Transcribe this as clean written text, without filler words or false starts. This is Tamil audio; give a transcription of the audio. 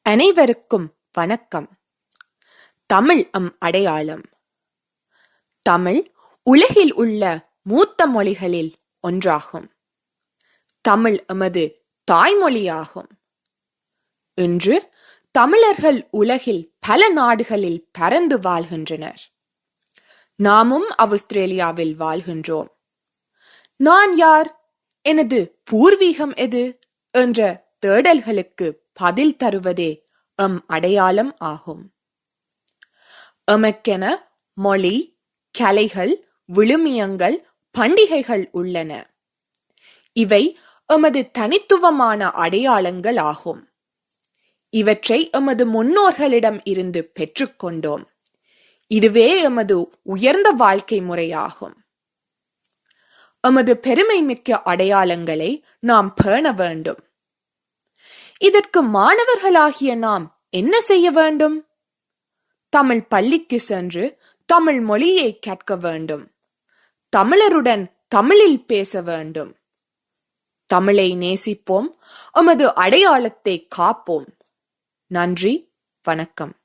அனைவருக்கும் வணக்கம். தமிழ் அடையாளம். தமிழ் உலகில் உள்ள மூத்த மொழிகளில் ஒன்றாகும். தமிழ் எமது தாய்மொழியாகும். இன்று தமிழர்கள் உலகில் பல நாடுகளில் பரந்து வாழ்கின்றனர். நாமும் ஆஸ்திரேலியாவில் வாழ்கின்றோம். நான் யார், எனது பூர்வீகம் எது என்ற தேடல்களுக்கு பதில் தருவதே அடையாளம் ஆகும். எமக்கென மொழி, கலைகள், விழுமியங்கள், பண்டிகைகள் உள்ளன. இவை எமது தனித்துவமான அடையாளங்கள் ஆகும். இவற்றை எமது முன்னோர்களிடம் இருந்து பெற்றுக்கொண்டோம். இதுவே எமது உயர்ந்த வாழ்க்கை முறையாகும். எமது பெருமை மிக்க அடையாளங்களை நாம் பேண வேண்டும். இதற்கு மாணவர்களாகிய நாம் என்ன செய்ய வேண்டும்? தமிழ் பள்ளிக்கு சென்று தமிழ் மொழியை கற்க வேண்டும். தமிழருடன் தமிழில் பேச வேண்டும். தமிழை நேசிப்போம். எமது அடையாளத்தை காப்போம். நன்றி, வணக்கம்.